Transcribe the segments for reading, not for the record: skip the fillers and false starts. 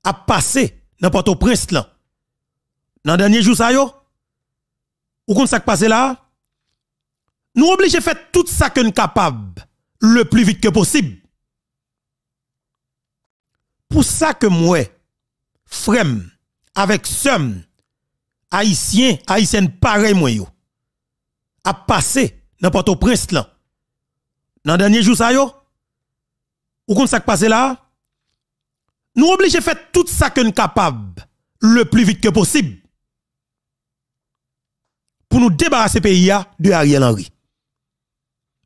a passé dans Port-au-Prince là. Dans dernier jour ça yo. Ou qu'on ça passé là? Nous obligés faire tout ça que nous capable le plus vite que possible. Pour ça que moi, frème, avec somme, haïtienne pareil moi yo, a passé dans Port-au-Prince là. Dans dernier jour ça yo. Ou qu'on ça passé là? Nous obligés faire tout ça que nous capable le plus vite que possible. Pour nous débarrasser pays de Ariel Henry.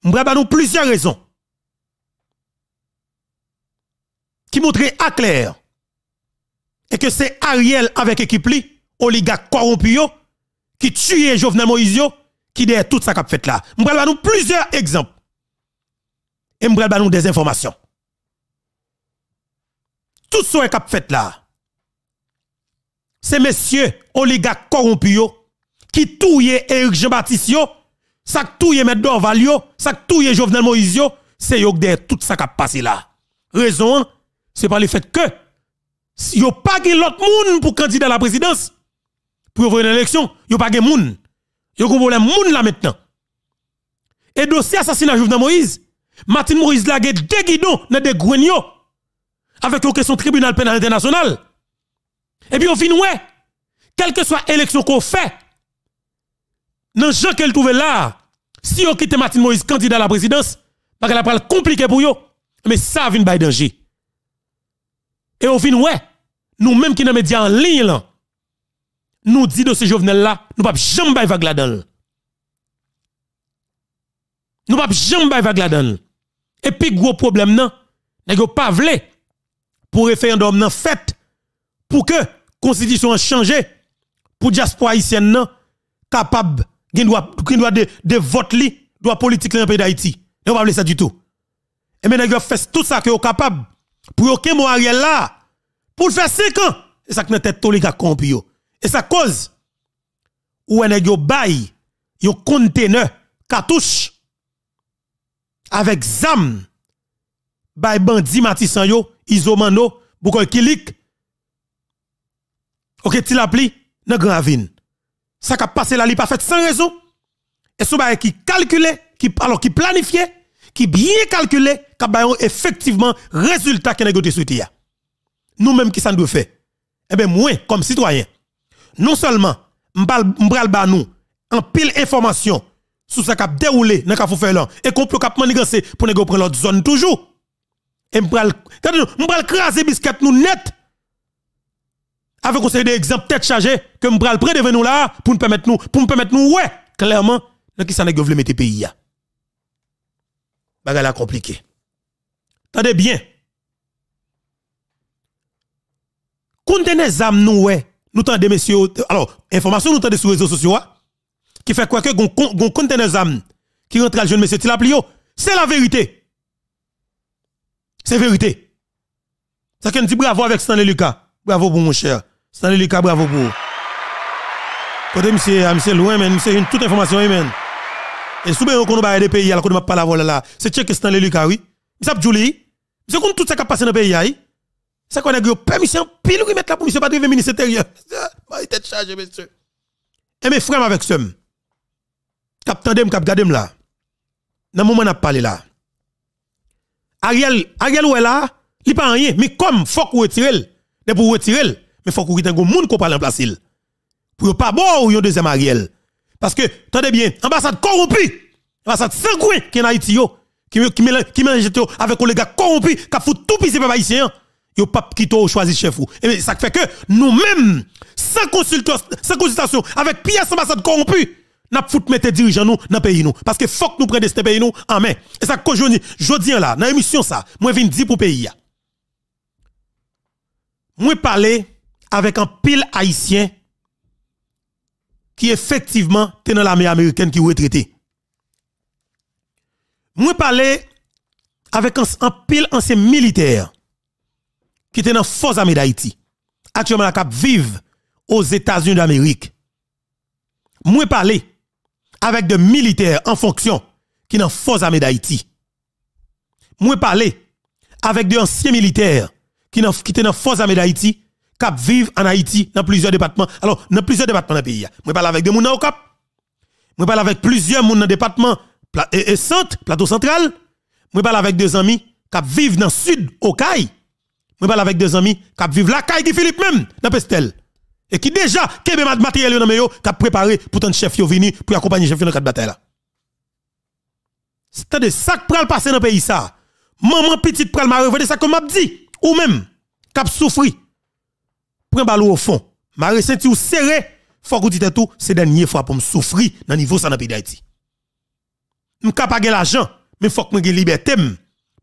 M'bra nous plusieurs raisons qui montrent à clair et que c'est Ariel avec équipe li, oligarque corrompu yo, qui tue Jovenel Moïse yo, qui derrière tout ça qu'a fait là. M'bra nous plusieurs exemples. Et m'bra nous des informations. Tout ce qu'a fait là, c'est messieurs oligarques corrompus yo, qui touye Éric Jean-Baptiste yo, ça touye M. Dorval yo, ça touye Jovenel Moïse yo, c'est yo derrière tout ça qui a passé là. Raison, c'est par le fait que yo pas gen l'autre monde pour candidat à la présidence, pour ouvrir une élection, yo pas gen monde. Yo gon problème monde là maintenant. Et dossier assassinat Jovenel Moïse, Martin Moïse la gen deux guidons dans des greniers avec une question tribunal pénal international. Et puis on fin ouais, quelle que soit l'élection qu'on fait, dans gens qu'elle trouve là, si on quitte Martin Moïse candidat à la présidence, parce qu'elle a pas compliqué pour yo, mais ça vient by danger. Et au fin ouais, nous même qui dans médias en ligne là, nous dit de ce Jovenel là, nous pas jamais bay vague là-dedans. Nous pas jamais bay vague là-dedans. Et puis gros problème non, nèg pas vle pour référendum nan fait pour que constitution changé pour diaspora haïtienne nan capable qui doit de vote li doit politique dans le pays d'Haïti. Et on pas ça du tout. Et maintenant ils fait tout ça que capable pour aucun mot Ariel là pour le faire 5 ans. Et ça que dans tête tous les gars corrompus yo. Et ça cause ou nèg yo bay yo conteneur cartouche avec zam bay bandi Matissan yo Isomano Boukoy Kilik OK ti l'appli dans Grand Avine. Ça qui a passé là, il pas fait sans raison. Et ce qui calculé, qui planifié, qui bien calculé, qui a effectivement résultat que nous souhaité. Nous même qui ça nous fait. Eh bien moi comme citoyen, non seulement m'bral ba nous en pile information sur ça qui a déroulé dans ka faire là et complot cap manigancer pour nous prendre l'autre zone toujours. Et m'bral craser biscuit nous net. Avec conseil d'exemple tête chargée que m'bral près devant nous là pour nous permettre nous ouais clairement dans qui ça nèg veut mettre pays ya. Bagay la compliqué. Tendez bien. Contenez zam nous ouais, nous tendez messieurs alors information nous tendez sur les réseaux sociaux qui fait quoi que gon contenez zam qui rentre le jeune monsieur Tilaplio, c'est la vérité. C'est vérité. Ça qu'un dit bravo avec Stanley Lucas. Bravo pour mon cher. Stanley Lucas, bravo pour. Côté monsieur loin, mais c'est une toute information, amen. Et souvent, on connaît des pays, alors qu'on ne m'a pas la voler là. C'est check Stanley Lucas, oui. Monsieur Abdouli, c'est comme tout ça qui a passé dans le pays, oui. C'est qu'on a eu permission, pile, qui mettre là pour monsieur pas de ministre intérieur. Il était chargé, monsieur. Et mes frères avec ce. Cap tandem, cap gadem là. Dans le moment où on a parlé là. Ariel ou là, il pas rien, mais comme faut qu'on retire, de pour retirer, mais faut qu'on ait un monde qu'on parle en place. Pour pas bon ou un deuxième Ariel. Parce que, attendez bien, ambassade corrompue, ambassade sangouin qui est en Haïti, qui mélange avec les gars corrompus, qui fout tout pis peuple haïtien, yo pas quitto choisi chef ou. Et ça fait que nous-mêmes, sans consultation, avec pièce ambassade corrompue, n'a fout mettre dirigeants nous dans pays nous parce que faut que nous prenions ce pays nous en main. Et ça que jodi là dans émission ça, moi vinn dire pour pays ya. Moi parler avec un pile haïtien qui effectivement est dans l'armée américaine qui retraité. Moi parler avec un pile ancien militaire qui était dans force armée d'Haïti. Actuellement la cap vive aux États-Unis d'Amérique. Moi parler avec des militaires en fonction qui sont dans force armée d'Haïti. Moi parler avec des anciens militaires qui étaient dans force armée d'Haïti qui vivent en Haïti dans plusieurs départements. Alors, dans plusieurs départements dans le pays. Je parle avec des gens au Cap. Je parle avec plusieurs gens dans le département et centre, plateau central. Je parle avec des amis qui vivent dans le sud, au Caille. Je parle avec des amis qui vivent la Caille qui Philippe même, dans Pestel. Et qui déjà, qui a matériel dans le qui a préparé pour tant chef yo venu pour accompagner chef dans le cadre bataille là. C'est de ça qui pral passer dans le pays ça. Maman petite pral m'a révélé ça comme m'a dit ou même cap souffri. Prends ballon au fond. M'a ressenti ou serré, faut que tu tout, c'est dernière fois pour me souffrir dans niveau ça dans le pays d'Haïti. M'cap pas l'argent, mais faut que me gagne liberté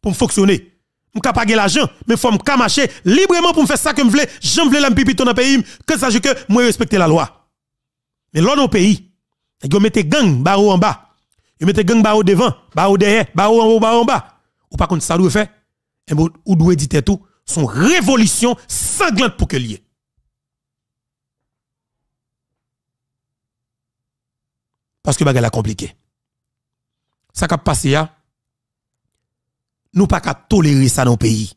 pour me fonctionner. M'cap pas l'argent, mais faut me marcher librement pour me faire ça que me vle, j'en vle la pipito dans pays, que ça que moi respecter la loi. Mais là dans pays, yo mette gang barreau en bas. Yo mette gang barreau devant, barreau derrière, barreau en haut, barreau en bas. Ou pas contre ça doit faire, ou doit dire tout, son révolution sanglante pour que lié. Parce que bagay la compliqué. Ça qui a passé là, nous pas qu'à tolérer ça dans le pays.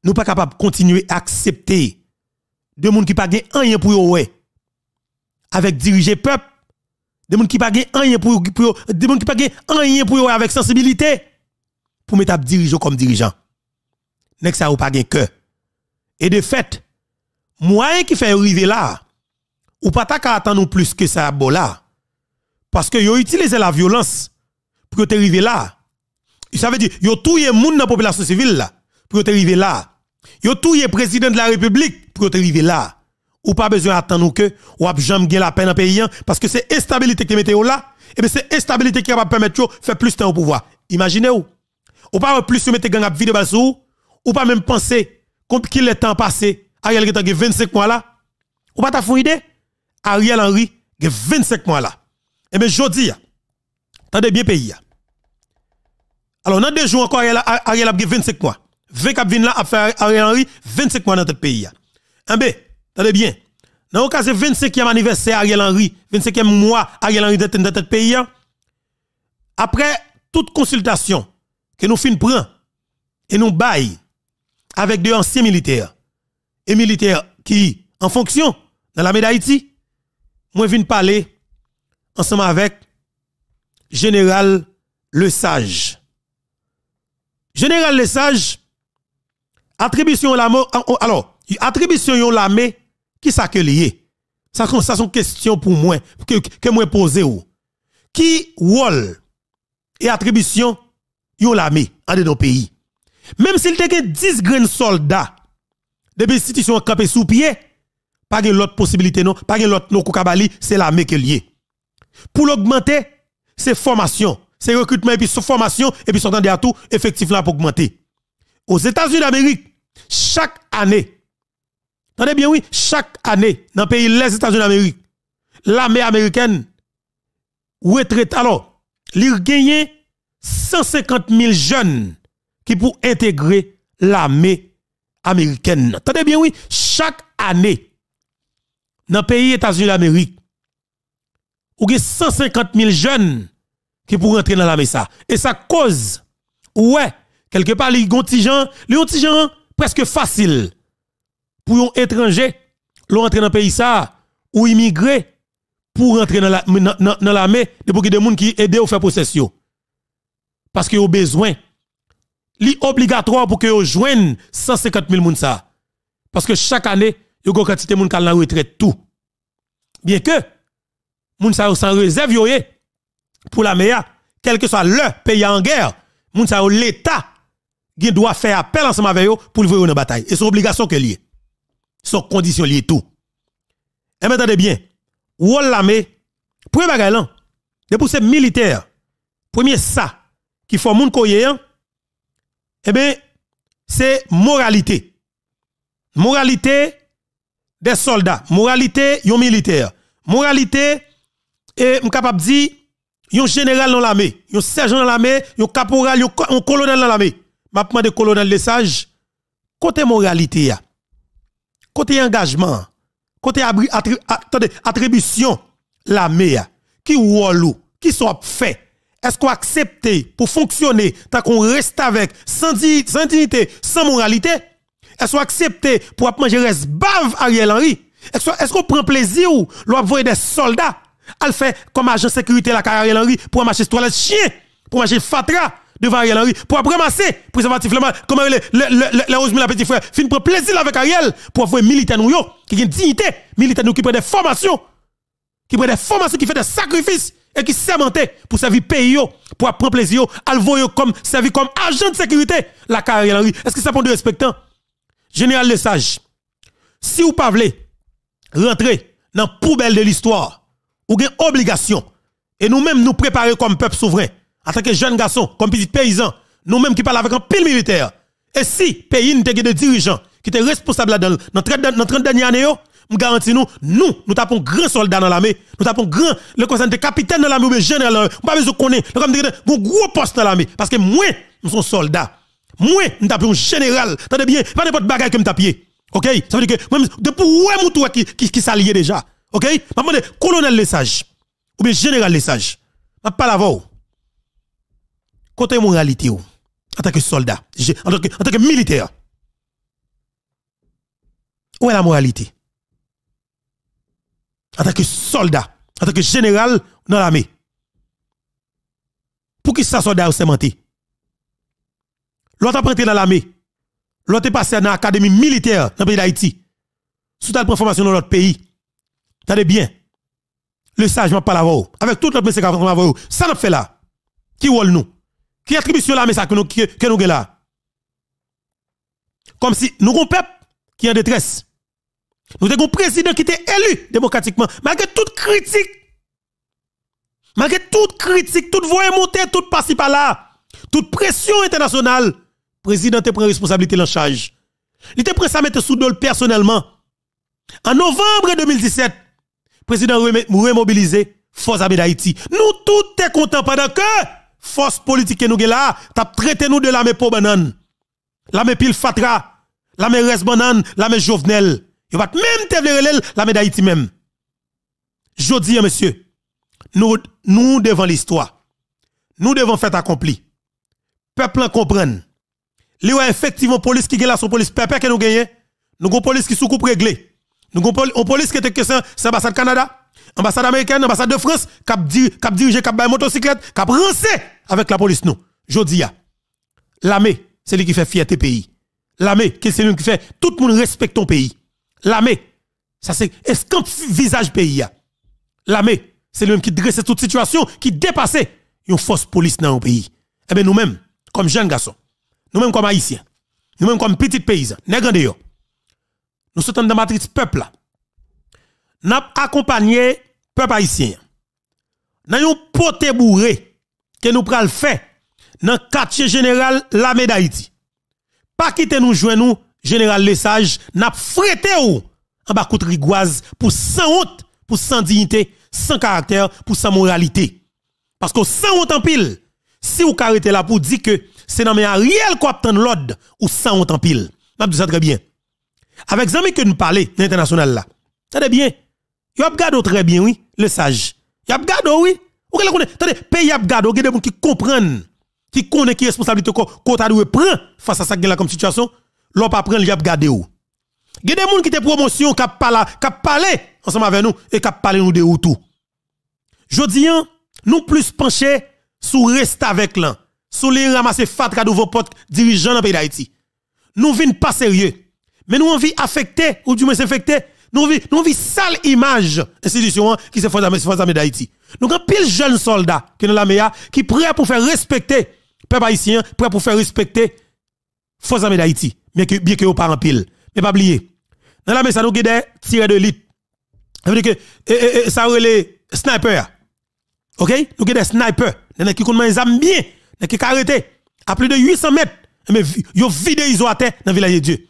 Nous pas capable de continuer à accepter de gens qui pas gain rien pour eux avec diriger peuple, de gens qui pas gain rien pour de gens qui pas gain rien pour eux avec sensibilité pour mettre à diriger comme dirigeant. Nek ça ou pas gain cœur. Et de fait, moyen qui fait arriver là, ou pas ta attendre plus que ça bon là. Parce que yo utilisé la violence pour te arriver là. Ça veut dire yo touye moun dans la population civile là pour te arriver là. Yo touye président de la République pour te arriver là. Ou pas besoin attendre que ou ap jam gen la peine dans pays parce que c'est instabilité qui mette là et bien c'est instabilité qui va permettre yo faire plus de temps au pouvoir. Imaginez ou pas plus mettre gang ap vide basou ou pas même penser qu'il le temps passé Ariel qui a 25 mois là. Ou pas ta fou idée Ariel Henry a 25 mois là. Et bien jodi attendez bien pays. Alors dans 2 jours encore Ariel a 25 mois. 20 cap vinn là a fait Ariel Henry 25 mois dans notre pays. En B, attendez bien. Dans le cas de 25e anniversaire Ariel Henry, 25e mois Ariel Henry dans notre pays. Après toute consultation que nous fin prend et nous bail avec des anciens militaires et militaires qui en fonction dans la d'Haïti, moi viens parler ensemble avec Général Le Sage. Général Le Sage, attribution la alors, attribution yon l'armée qui ça que lié. Ça sont question pour moi que moi poser ou. Qui rôle et attribution yon l'armée en de nos pays. Même s'il te gen 10 grains soldats depuis institution campé sous pied, pas gen l'autre possibilité non, pas gen l'autre non koukabali, c'est l'armée qui lié. Pour l'augmenter, c'est formation, c'est recrutement et puis formation et puis s'entendre à tout effectif là pour augmenter. Aux États-Unis d'Amérique, chaque année, attendez bien oui, chaque année dans le pays les États-Unis d'Amérique, l'armée américaine retraite alors, il gagne 150 000 jeunes qui pour intégrer l'armée américaine. Attendez bien oui, chaque année dans le pays États-Unis d'Amérique, ou a 150 000 jeunes qui pour rentrer dans l'armée ça. Et ça cause, ouais, quelque part, les gens presque facile pour un étranger, rentrer dans le pays ça, ou immigrer pour rentrer dans l'armée, pour que des gens qui aident à faire possession. Parce qu'ils ont besoin. Li obligatoire pour que vous joignent 150 000 moun ça. Parce que chaque année, il y a une quantité de moun qui la retraite tout. Bien que, moun sa sans réserve yoye pour la meilleure, quel que soit le pays en guerre, moun sa l'État qui doit faire appel ensemble avec eux pour le voir dans bataille. Et c'est une obligation que lié. Son condition lié tout. Et maintenant bien, ou l'armée, premier bagay lan, depuis ces militaires, premier ça qui faut moun koye, eh bien, c'est moralité. Moralité des soldats, moralité yon militaire, moralité et m'capable dire yon général dans l'armée, yon sergent dans l'armée, yon caporal, yon colonel dans l'armée. M'a demandé colonel Le Sage côté moralité ya. Côté engagement, côté attribution l'armée ya. Qui rôle qui soit fait. Est-ce qu'on accepte pour fonctionner tant qu'on reste avec sans dignité, sans moralité Est-ce qu'on accepte pour manger reste bave Ariel Henry? Est-ce qu'on prend plaisir ou l'on voit des soldats à faire comme agent de sécurité la Ariel Henry pour marcher sur toilette chien, pour marcher fatra devant Ariel Henry, pour ramasser préservatif comme les 11 000 petits frères, fin prendre plaisir avec Ariel pour avoir militaire nous qui ont une dignité, militaire nous qui prennent des formations, qui fait des sacrifices et qui sermentent pour servir pays pour prendre plaisir à le voir comme servir comme agent de sécurité la Ariel Henry. Est-ce que ça prend de respectant? Général Lesage, si vous pas voulez rentrer dans la poubelle de l'histoire, ou avez obligation, et nous-mêmes nous préparer comme peuple souverain, en tant que jeunes garçons, comme petits paysans, nous-mêmes qui parlons avec un pile militaire, et si pays nous des dirigeants qui étaient responsables là dans 30 dernières années, nous garantissons nous tapons grand soldat dans l'armée, nous tapons grand, le conseil de capitaine dans l'armée ou général, nous pas besoin de connaître, nous avons un gros poste dans l'armée, parce que moi, nous sommes soldats. Moi, nous tapons général. Attendez bien, pas n'importe bagaille que nous tapiez. OK? Ça veut dire que, même, depuis où est mon qui s'allie déjà. OK? Je demande colonel Lesage, ou bien général Lesage. Je parle avant. Côté moralité, en tant que soldat, en tant que militaire. Où est la moralité? En tant que soldat, en tant que général dans l'armée. Pour qui ça soldat s'est menti? L'autre a entré dans l'armée. L'autre est passé dans l'académie militaire dans le pays d'Haïti. Sous ta formation dans l'autre pays. Attendez bien. Le sage m'a pas la voix. Avec tout l'autre message qu'on va voir. Ça n'a fait là. Qui vole nous? Qui attribution là, mais ça que nous avons là? Comme si nous avons un peuple qui est en détresse. Nous avons un président qui était élu démocratiquement. Malgré toute critique. Malgré toute critique, toute voix montée, toute passe par là. Toute pression internationale. Le président te prend responsabilité en charge. Il te prend ça mettre sous dol personnellement. En novembre 2017, le président remobilisé force armée d'Haïti. Nous tous sommes contents pendant que force politique que nous avons là, t'as traité nous de l'armée pour banane. L'armée pile fatra, l'armée reste banane, l'armée Jovenel. Il va même te l'armée d'Haïti même. Je dis, monsieur, nous devant l'histoire, nous devons faire accompli. Peuple comprenne. Il y a effectivement police qui est là, son police pépé que nous gagnons. Nous avons police qui sous coupe réglé. Nous avons une police qui est que c'est l'ambassade Canada, ambassade américaine, ambassade de France, qui dirige, qui a motocyclette, qui a rancé avec la police nous. Jodi a. L'armée, c'est lui qui fait fierté pays. L'armée, c'est lui qui fait tout le monde respecte ton pays. L'armée, ça c'est escampé visage pays. L'armée, c'est lui qui dresse toute situation qui dépasse une force police dans le pays. Eh bien nous-mêmes, comme jeunes garçons, nous-mêmes comme haïtiens, nous-mêmes comme petits paysans, nous sommes dans la matrice peuple là. Nous avons accompagné peuple haïtien. Nous avons poté bourré que nous pral faire dans le quartier général l'armée d'Haïti. Pas quitter nous joindre nous général Lesage, n'a frété ou en bas contre rigoise pour sans honte, pour sans dignité, sans caractère, pour sans moralité. Parce que sans honte en pile, si vous arrêtez là pour dire que c'est dans mes Ariel qu'on attend l'ordre ou sans honte en pile. M'a dit ça très bien. Avec amis que nous parlons l'international là. Ça très bien. Yo ap gado très bien oui, le sage. Y ap gado oui. Ou que connaît, attendez, pays ap gado, il y a des gens qui comprennent, qui connaissent qui responsabilité qu'on t'a dû prendre face à ça là comme situation, l'on pas prendre y ap gado ou. Il y a des gens qui te promotion qui parlé ensemble avec nous et qui parlé nous de ou tout. Jodi nous plus pencher sous reste avec l'an, sous les ramasser fatra de vos potes dirigeants dans le pays d'Haïti. Nous vinn pas sérieux. Mais nous envie affecter ou du moins s'infecter, nous envie sale image institution qui se force armée d'Haïti. Nous avons pile jeunes soldats qui dans l'armée qui prêt pour faire respecter peuple haïtien, prêt pour faire respecter force armée d'Haïti, bien que au pas en pile. Mais pas oublier. Dans l'armée ça nous des tireurs de l'élite. Ça veut dire que ça relève sniper. OK? Nous avons des snipers, qui connaissent les armes bien, qui arrêté à plus de 800 mètres, mais yo vide iso à terre dans le village de Dieu.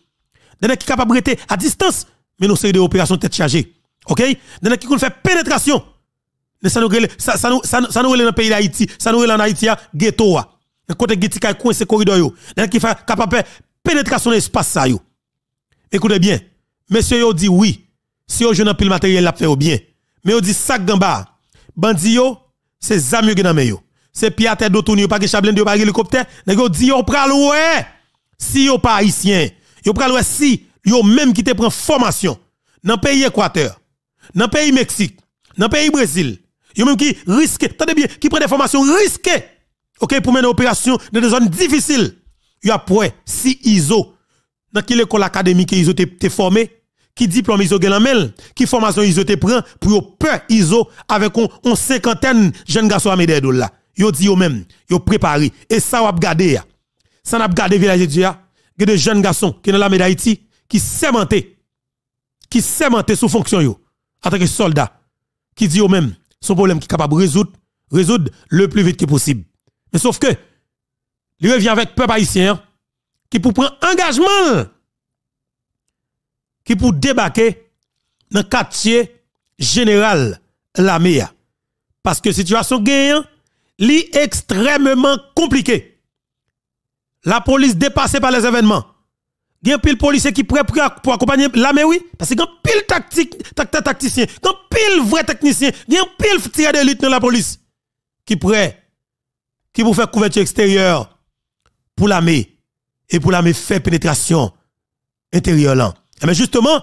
Des qui capable de à distance, mais nous série de opérations tête chargée. OK? Des qui qu'on fait pénétration. Ça nous dans le pays d'Haïti, ça nous en Haïti ghetto a. Côté ghetto qui coin ce corridor yo. Des qui fait capable de pénétration dans l'espace ça yo. Écoutez bien, monsieur yo dit oui, si yo jeune pile matériel l'a fait bien. Mais yo dit sac gamba. Bandi yo, c'est zami yo dans yo. C'est pied à terre d'autour, pas que chablin de pas hélicoptère. Nèg yo dit yo pral ouais. Si yo pas haïtien, Yo pral wè si yo même qui te prend formation dans pays Équateur, dans pays Mexique, dans pays Brésil, yo même qui risque, attendez bien, qui prend des formations risquées, OK, pour mener opération dans des zones difficiles. Yo après si ISO dans quelle école académique ISO te formé, qui diplôme ISO gen lamel, qui formation ISO te prend pour yo peur ISO avec on cinquantaine jeunes garçons à médaille là. Yo dit yo même, yo préparé et ça va regarder ya. Ça n'a pas gardé village de ya, que de jeunes garçons qui dans la d'Haïti qui sémenté sous fonction yo en tant que soldat qui dit yo même son problème qui est capable de résoudre le plus vite que possible. Mais sauf que il revient avec peuple haïtien qui pour prendre engagement qui pour débarquer dans le quartier général la MEA. Parce que situation gagnant li extrêmement compliqué. La police dépassée par les événements. Il y a pile policier qui prêt pour accompagner l'armée, oui. Parce que quand pile tacticien, quand pile vrai technicien, il y a pile tireur d'élite dans la police qui prêt, qui pour faire couverture extérieure pour l'armée et pour l'armée faire pénétration intérieure là. Mais justement,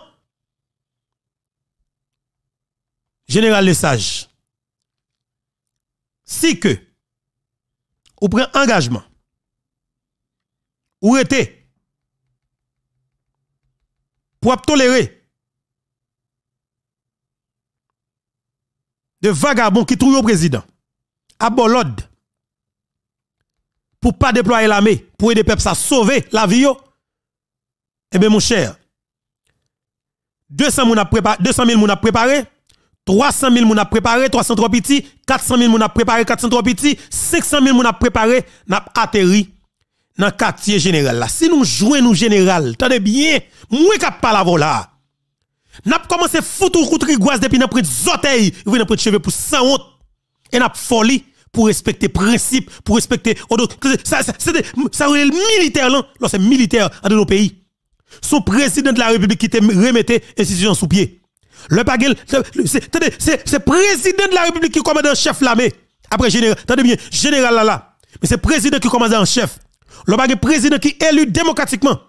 Général Lesage, si que ou prend engagement ou était pour tolérer de vagabonds qui trouvent au président à Bolode pour pas déployer l'armée pour aider peuple à sauver la vie, eh bien mon cher, 200 000 moun a préparé, 300 000 moun a préparé, 303 petits, 400 000 moun a préparé, 403 petits, 500 000 moun a préparé, n'a atterri dans le quartier général là. Si nous jouons nous général, tenez bien, moi qui parle là. N'a commencé foutre contre rigoise depuis n'a prendre zoteil, vous n'a prendre cheveux pour sans honte et n'a folie pour respecter principe, pour respecter ça le militaire là, c'est militaire dans nos pays. Son président de la République qui te remettait institution sous pied. Le bagel, c'est président de la République qui commande en chef l'armée. Après général, attendez bien, général là. Mais c'est président qui commande en chef. Le bagel président qui est élu démocratiquement.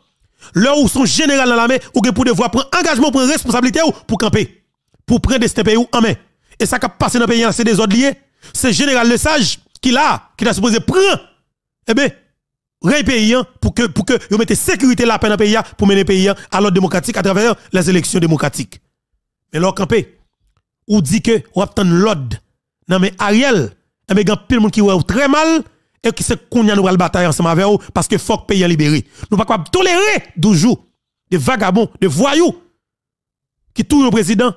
Là où son général dans l'armée, ou pour devoir prendre engagement, prendre responsabilité ou pour camper. Pour prendre des pays en main. Et ça qui a passé dans le pays, c'est des ordres liés. C'est général Lesage qui a supposé prendre. Eh bien, Rey pays pour que vous mettez sécurité la peine dans le pays pour mener le pays à l'ordre démocratique à travers les élections démocratiques. Mais leur campé ou dit que ou attend l'ordre. Non mais Ariel, mais il y a plein de monde qui ou très mal et qui sait qu'on y a nous la bataille ensemble avec eux parce que faut que pays libéré. Nous pas capable tolérer toujours des vagabonds, des voyous qui touchent le président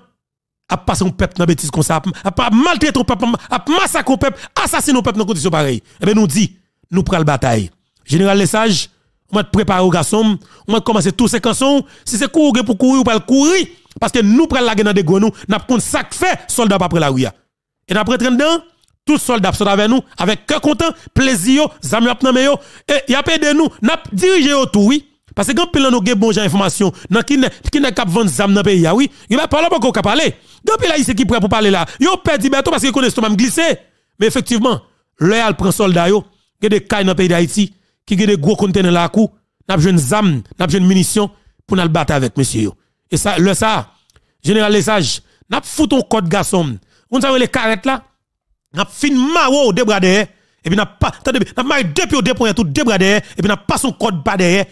à passer un peuple dans bêtise comme ça, à maltraiter un peuple, à massacrer un peuple, assassiner un peuple dans conditions pareilles. Et bien nous dit, nous prenons la bataille. Général Lesage, on va préparer au garçon, on va commencer tous ces cançons. Si c'est courir pour courir, on va courir. Parce que nous prenons la guerre dans des grenouilles, nous avons ça fait, soldats pas près la rue. Et nous prenons dedans, tous les soldats sont avec nous, avec cœur content, plaisir, zami ap nan yo, et y a aidé nous, nous dirigé autour, oui. Parce que quand nous avons bon genre information, qui n'est cap vendre zam dans pays, oui, il va pas là pour qu'on parler. Depuis là, il sait qui prêt pour parler là. Yo perdu bientôt parce qu'il connaît ce même glissé. Mais effectivement, là, il prend soldat yo, il y a des cailles dans le pays d'Haïti, qui a des gros conteneurs là à coup, n'a besoin de zam, n'a besoin de munitions pour nous battre avec monsieur yo. Et ça, le ça, Général Lesage, n'a foutu ton code garçon. On savez les carettes là, n'a fin maro de bras derrière, et puis n'a pas, attendez, n'a marqué deux pieds deux points tout deux bras derrière, et puis n'a pas son code bas derrière,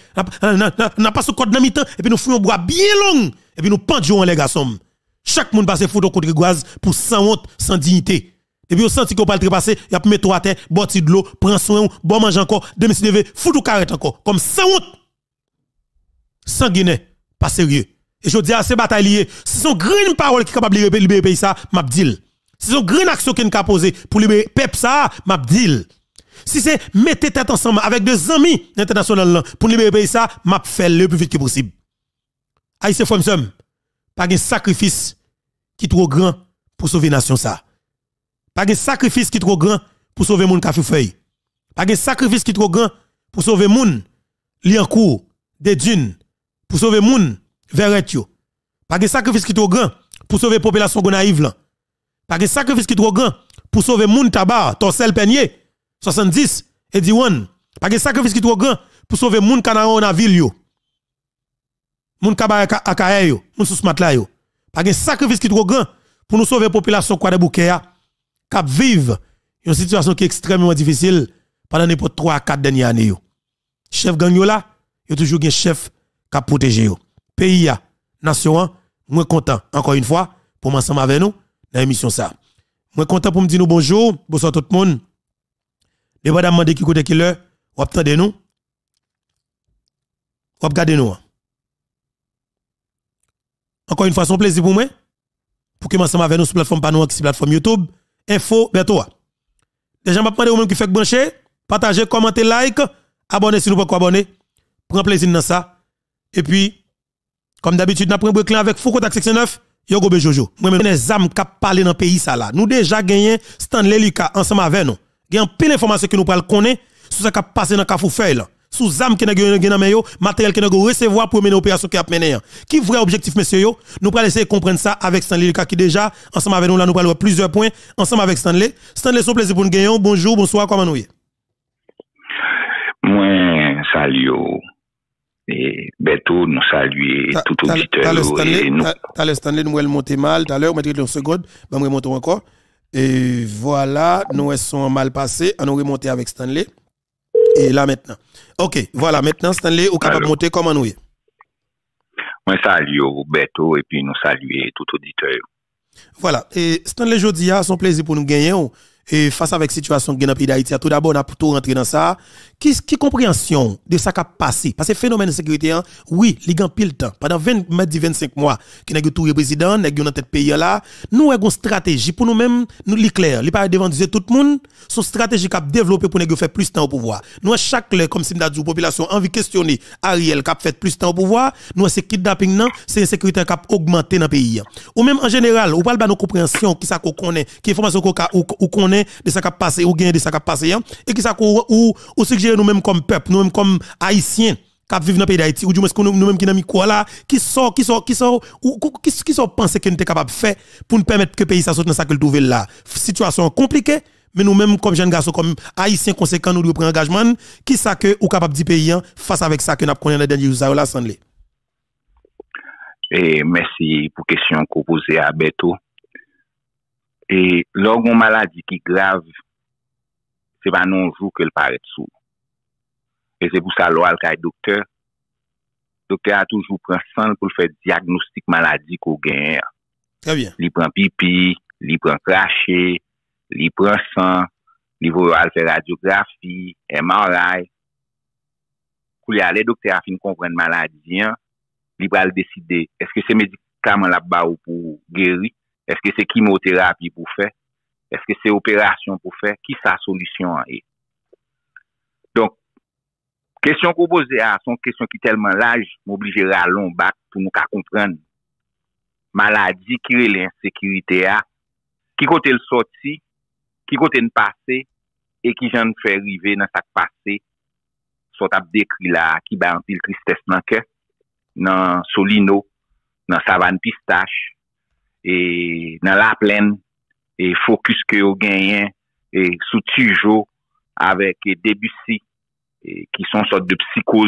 n'a pas son code dans mi-temps, et puis nous fouillons bois bien long, et puis nous pendons les garçons. Chaque monde passe foutu contre Grégoise pour sans honte, sans dignité. Et puis on senti qu'on pas le trépasser, y a mettre toi à terre, boire de l'eau, prend soin, bon manger encore, demi se lever, foutu carrette encore, comme sans honte. Sanguiné, pas sérieux. Et je dis à ces batailles, si son green parole qui est capable de libérer le pays, ça, m'a dit. Si son green action qui est capable poser pour libérer peuple, ça, m'a dit. Si c'est mettez tête ensemble avec des amis internationaux pour libérer le pays, ça, m'a fait le plus vite que possible. Haïtien frère m'sem, pas de sacrifice qui est trop grand pour sauver la nation, ça. Pas de sacrifice qui est trop grand pour sauver moun kafou feuille. Pas de sacrifice qui est trop grand pour sauver moun li en cours des dunes, pour sauver moun verret yo. Pas de sacrifice qui est trop grand pour sauver population gonaïve là. Pas de sacrifice qui est trop grand pour sauver moun tabac, torsel peigné 70 et Diwan. Pas de sacrifice qui est trop grand pour sauver moun canaron dans ville yo. moun kaba akaye yo, moun sous smart la yo. Pas un sacrifice qui trop grand pour nous sauver la population quoi de bouquet qui vivent une situation qui est extrêmement difficile pendant n'importe 3 à 4 dernières années yo. Chef gang yo là, yo toujours un chef qui protégé yo. Pays a, nation, moi content encore une fois pour m'ensemble avec nous dans l'émission ça. Moi content pour me dire nous bonjour, bonsoir tout le monde. Dépendamment de qui côté qui l'heure, ou attendez nous. Ou regardez nous. Encore une fois, c'est un plaisir pour moi. Pour que m'ensemble avec nous sur plateforme Panou, sur plateforme YouTube, info, bientôt. Déjà, je vais demander aux mêmes qui fait brancher, partager, commenter, like, abonner si nous pas abonner. Prends plaisir dans ça. Et comme d'habitude, nous prenons un break avec Foucault Tax Section 9. Yo go Jojo. Moi-même, les âmes qui parlent dans le pays, ça là. Nous déjà gagné Stanley Lucas ensemble avec nous. Il y a un pile d'informations que nous parlons connaître sur ce qui a passé dans Kafoufeuille là. Sous âme qui n'a gagné dans yo, matériel qui n'a recevoir pour mener opération qui a mené. Qui vrai objectif monsieur yo? Nous allons essayer de comprendre ça avec Stanley Lucas qui déjà ensemble avec nous là nous parlons plusieurs points ensemble avec Stanley. Stanley, c'est un plaisir pour nous gagner. Bonjour, bonsoir, comment nous y? Moi salut et Beto nous saluer tout auditeur et nous t'as Stanley nous allons monter mal tout à l'heure mettre une seconde va me remonter encore et voilà nous sommes mal passés on remonter avec Stanley et là maintenant OK voilà maintenant Stanley ou capable monter comment nous y? Moi salut Beto et puis nous saluer tout auditeur. Voilà et Stanley jodi a son plaisir pour nous gagner et face avec situation qui dans le pays d'Haïti, tout d'abord, on a tout rentrer dans ça. Qui compréhension de ça qui a passé? Parce que le phénomène de sécurité, oui, il y a pile temps. Pendant 25 mois, qui n'a tout le président, n'a dans tête pays là, nous avons une stratégie pour nous-mêmes, nous l'éclair. Il pas devant tout le monde, son stratégie qui a développé pour nous faire plus de temps au pouvoir. Nous, chaque clair, comme si nous avons dit, population envie de questionner Ariel qui a fait plus de temps au pouvoir, nous, c'est kidnapping, c'est insécurité qui a augmenté dans le pays. Ou même en général, ou parle de nos compréhensions, qui ça qu'on connaît, qui information qu'on connaît, de ça qui a passé ou gain de ça qui a passé et qui ça ou suggérer nous mêmes comme peuple nous mêmes comme haïtiens qui vivent dans le pays d'Haïti ou du moins nous mêmes qui dans micro là qui sort penser que nous sommes capable de faire pour nous permettre que le pays ça sorte dans ça que le trouve là situation compliquée mais nous mêmes comme jeunes garçons comme haïtiens conséquents nous devons prendre engagement qui ça que ou capable de pays face avec ça que nous connaissons dans les derniers jours là Stanley. Et merci pour question que vous posez à Beto. Et lorsqu'on maladie qui grave, c'est pas non jour que le paraît sous. Et c'est pour ça l'oral qu'il docteur. Docteur a toujours pris sang pour faire diagnostic maladie qu'on gagne. Très bien. Il prend pipi, il prend craché, il prend sang, il va faire radiographie, MRI. Pour y aller, docteur a fini comprendre maladie, il va décider est-ce que c'est médicament là-bas ou pour guérir. Est-ce que c'est chimiothérapie pour faire? Est-ce que c'est opération pour faire? Qui sa solution est? Donc, question qu'on pose à son question qui est tellement large, m'obliger à long bac pour nous comprendre. Maladie qui est l'insécurité à, qui côté le sorti, qui côté le passé, et qui j'en fait arriver dans sa passé, soit à décrit là, qui bat un pile tristesse dans le cœur, dans Solino, dans Savane Pistache, et dans la plaine et focus que vous gagnez et sous toujours avec Debussy et qui sont sorte de psychose